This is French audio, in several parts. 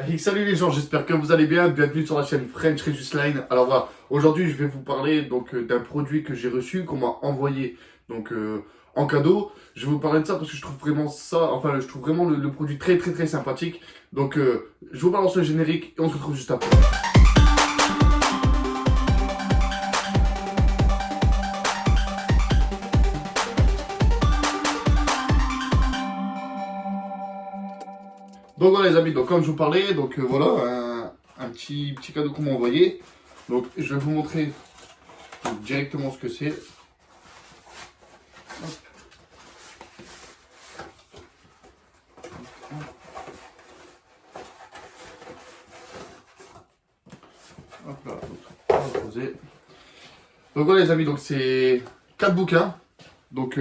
Hey, salut les gens, j'espère que vous allez bien. Bienvenue sur la chaîne French Regis Line. Alors voilà, aujourd'hui je vais vous parler d'un produit que j'ai reçu, qu'on m'a envoyé en cadeau. Je vais vous parler de ça parce que je trouve vraiment ça, enfin je trouve vraiment le produit très sympathique. Je vous balance le générique et on se retrouve juste après. Donc voilà les amis, donc comme je vous parlais, voilà un petit cadeau qu'on m'a envoyé. Donc je vais vous montrer directement ce que c'est. Hop là, on va poser. Donc voilà les amis, donc c'est 4 bouquins, donc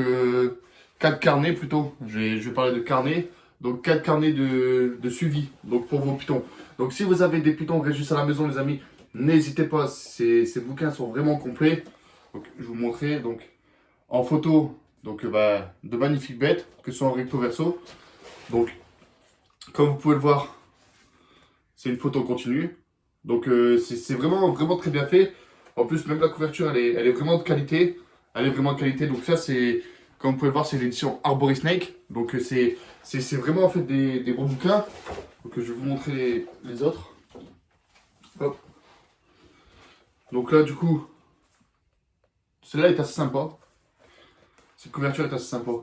4 carnets plutôt, je vais parler de carnets, donc 4 carnets de suivi, donc pour vos pitons. Donc si vous avez des pitons Régis à la maison les amis, n'hésitez pas, ces bouquins sont vraiment complets. Donc je vais vous montrer, donc en photo, de magnifiques bêtes, que ce soit en recto verso. Donc comme vous pouvez le voir, c'est une photo continue, donc c'est vraiment très bien fait. En plus, même la couverture, elle est vraiment de qualité. Elle est vraiment de qualité. Donc ça, c'est, comme vous pouvez le voir, c'est l'édition Arbory Snake. Donc c'est vraiment en fait des bons bouquins. Donc je vais vous montrer les autres. Hop. Donc là, du coup, celle-là est assez sympa. Cette couverture est assez sympa.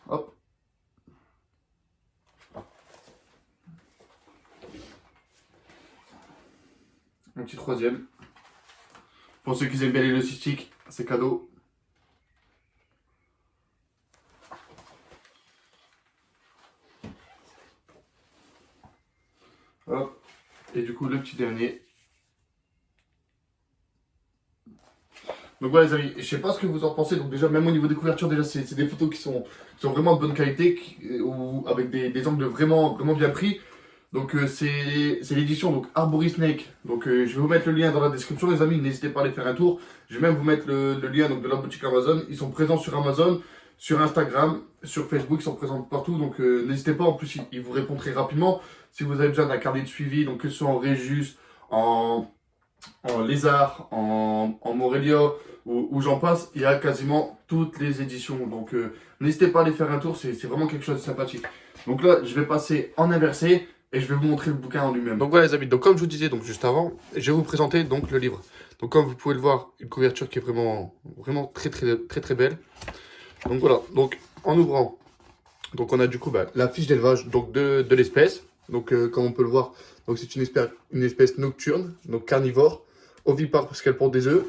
Hop. Un petit troisième. Pour ceux qui aiment bien les logistiques, c'est cadeau. Hop. Et du coup, le petit dernier. Donc voilà les amis, je sais pas ce que vous en pensez, donc déjà même au niveau des couvertures, déjà c'est des photos qui sont vraiment de bonne qualité, ou avec des angles vraiment bien pris. Donc c'est l'édition donc Arbory Snake, donc je vais vous mettre le lien dans la description les amis, n'hésitez pas à aller faire un tour. Je vais même vous mettre le lien donc, de la boutique Amazon, ils sont présents sur Amazon, sur Instagram, sur Facebook, ils sont présents partout, donc n'hésitez pas, en plus ils vous répondent très rapidement. Si vous avez besoin d'un carnet de suivi, donc que ce soit en Régus, en Lézard, en Morelia, où j'en passe, il y a quasiment toutes les éditions. Donc n'hésitez pas à aller faire un tour, c'est vraiment quelque chose de sympathique. Donc là, je vais passer en inversé et je vais vous montrer le bouquin en lui-même. Donc voilà les amis, donc comme je vous disais donc juste avant, je vais vous présenter donc le livre. Donc comme vous pouvez le voir, une couverture qui est vraiment très belle. Donc voilà, donc en ouvrant, donc on a du coup la fiche d'élevage donc de l'espèce. Donc comme on peut le voir, donc c'est une espèce nocturne, donc carnivore, ovipare parce qu'elle porte des œufs.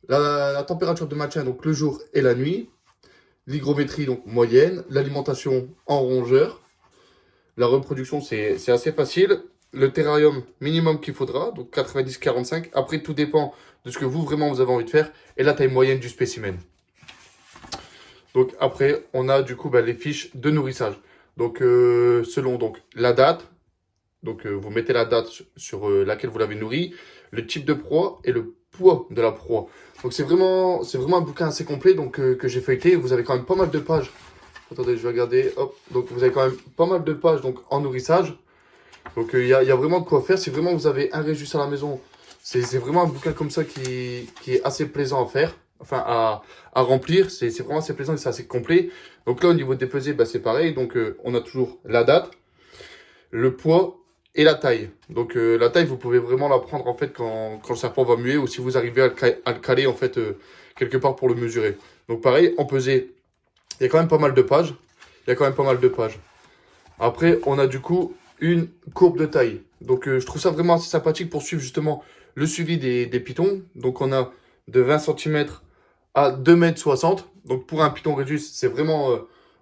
La température de maintien, donc le jour et la nuit. L'hygrométrie, donc moyenne. L'alimentation en rongeur. La reproduction, c'est assez facile. Le terrarium minimum qu'il faudra, donc 90-45. Après, tout dépend de ce que vous avez envie de faire. Et la taille moyenne du spécimen. Donc après, on a du coup les fiches de nourrissage. Donc selon donc, la date. Donc vous mettez la date sur laquelle vous l'avez nourri, le type de proie et le poids de la proie. Donc c'est vraiment un bouquin assez complet donc, que j'ai feuilleté. Vous avez quand même pas mal de pages. Attendez, je vais regarder. Hop. Donc vous avez quand même pas mal de pages donc, en nourrissage. Donc il y a vraiment de quoi faire. Si vraiment vous avez un Régus à la maison, c'est vraiment un bouquin comme ça qui est assez plaisant à faire. Enfin à remplir. C'est vraiment assez plaisant et c'est assez complet. Donc là au niveau des pesées, c'est pareil. Donc on a toujours la date, le poids et la taille. Donc la taille, vous pouvez vraiment la prendre en fait quand le serpent va muer ou si vous arrivez à le caler en fait quelque part pour le mesurer. Donc pareil, en pesée, il y a quand même pas mal de pages. Après, on a du coup une courbe de taille. Donc je trouve ça vraiment assez sympathique pour suivre justement le suivi des pitons. Donc on a de 20 cm à 2,60 m. Donc pour un piton Régus, c'est vraiment,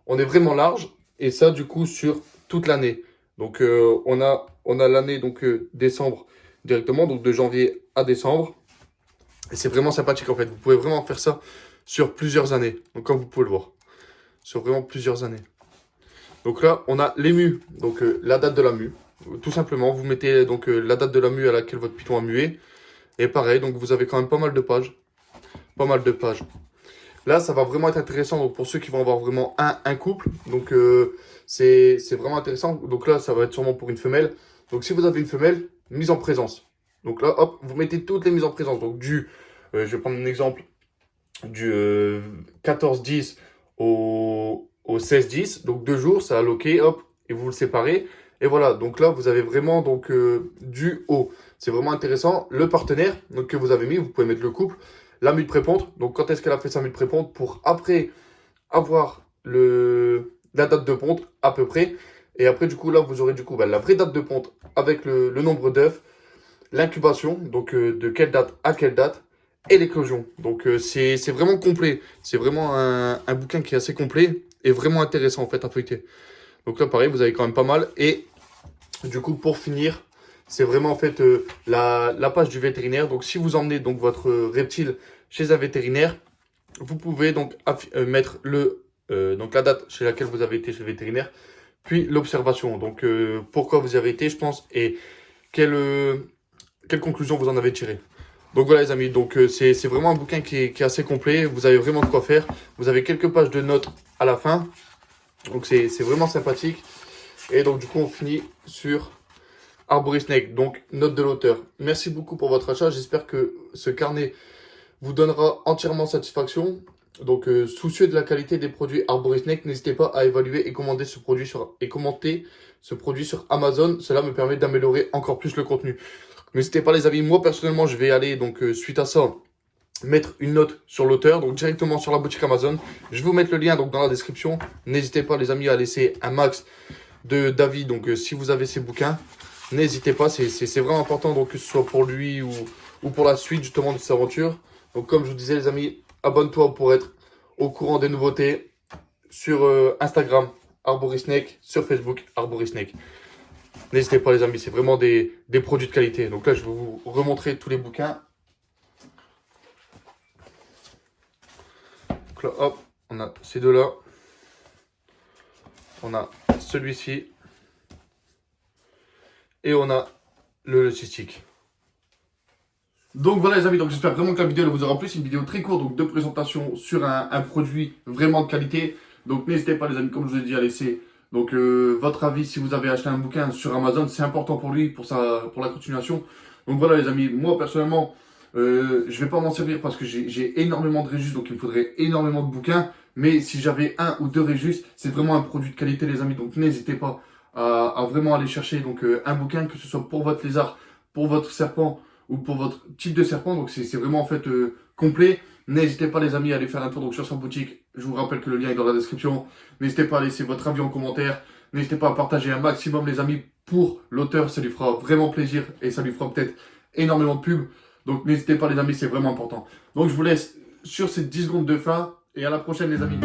on est vraiment large. Et ça du coup sur toute l'année. Donc on a l'année donc décembre directement, donc de janvier à décembre. Et c'est vraiment sympathique en fait. Vous pouvez vraiment faire ça sur plusieurs années. Donc comme vous pouvez le voir, sur vraiment plusieurs années. Donc là, on a les mues, donc la date de la mue. Tout simplement, vous mettez donc la date de la mue à laquelle votre piton a mué. Et pareil, donc vous avez quand même pas mal de pages. Là, ça va vraiment être intéressant donc, pour ceux qui vont avoir vraiment un couple. Donc, c'est vraiment intéressant. Donc là, ça va être sûrement pour une femelle. Donc si vous avez une femelle, mise en présence. Donc là, hop, vous mettez toutes les mises en présence. Donc je vais prendre un exemple, du 14-10 au 16-10. Donc 2 jours, ça a loqué, hop, et vous le séparez. Et voilà, donc là, vous avez vraiment donc du haut. C'est vraiment intéressant. Le partenaire donc, que vous avez mis, vous pouvez mettre le couple. La mue de préponte. Donc quand est-ce qu'elle a fait sa mue de préponte pour après avoir la date de ponte à peu près. Et après, du coup, là, vous aurez du coup la vraie date de ponte avec le nombre d'œufs, l'incubation, donc de quelle date à quelle date, et l'éclosion. Donc c'est vraiment complet. C'est vraiment un bouquin qui est assez complet et vraiment intéressant en fait à feuilleter. Donc là, pareil, vous avez quand même pas mal. Et du coup, pour finir, c'est vraiment en fait la page du vétérinaire. Donc si vous emmenez donc votre reptile chez un vétérinaire, vous pouvez donc mettre donc la date chez laquelle vous avez été chez le vétérinaire, puis l'observation. Donc pourquoi vous y avez été, je pense, et quelle conclusion vous en avez tiré. Donc voilà les amis, donc c'est vraiment un bouquin qui est assez complet. Vous avez vraiment de quoi faire. Vous avez quelques pages de notes à la fin. Donc c'est vraiment sympathique. Et donc du coup on finit sur Arbory Snake, donc note de l'auteur. Merci beaucoup pour votre achat. J'espère que ce carnet vous donnera entièrement satisfaction. Donc, soucieux de la qualité des produits Arbory Snake, n'hésitez pas à évaluer et commenter ce produit sur Amazon. Cela me permet d'améliorer encore plus le contenu. N'hésitez pas les amis, moi personnellement je vais aller donc suite à ça mettre une note sur l'auteur, donc directement sur la boutique Amazon. Je vais vous mettre le lien donc dans la description. N'hésitez pas les amis à laisser un max d'avis donc si vous avez ces bouquins. N'hésitez pas, c'est vraiment important donc que ce soit pour lui ou pour la suite justement de cette aventure. Donc comme je vous disais les amis, abonne-toi pour être au courant des nouveautés sur Instagram Arbory Snake, sur Facebook Arbory Snake. N'hésitez pas les amis, c'est vraiment des produits de qualité. Donc là je vais vous remontrer tous les bouquins. Donc là hop, on a ces deux-là. On a celui-ci. Et on a le cystique. Donc voilà les amis, donc j'espère vraiment que la vidéo vous aura plu. C'est une vidéo très courte donc de présentation sur un produit vraiment de qualité. Donc n'hésitez pas les amis, comme je vous ai dit, à laisser donc votre avis si vous avez acheté un bouquin sur Amazon. C'est important pour lui, pour la continuation. Donc voilà les amis, moi personnellement, je vais pas m'en servir parce que j'ai énormément de Régis, donc il me faudrait énormément de bouquins. Mais si j'avais 1 ou 2 Régis, c'est vraiment un produit de qualité les amis. Donc n'hésitez pas à vraiment aller chercher donc un bouquin, que ce soit pour votre lézard, pour votre serpent ou pour votre type de serpent. Donc c'est vraiment en fait complet. N'hésitez pas les amis à aller faire un tour donc sur sa boutique. Je vous rappelle que le lien est dans la description. N'hésitez pas à laisser votre avis en commentaire. N'hésitez pas à partager un maximum les amis pour l'auteur. Ça lui fera vraiment plaisir et ça lui fera peut-être énormément de pub. Donc n'hésitez pas les amis, c'est vraiment important. Donc je vous laisse sur ces 10 secondes de fin et à la prochaine les amis.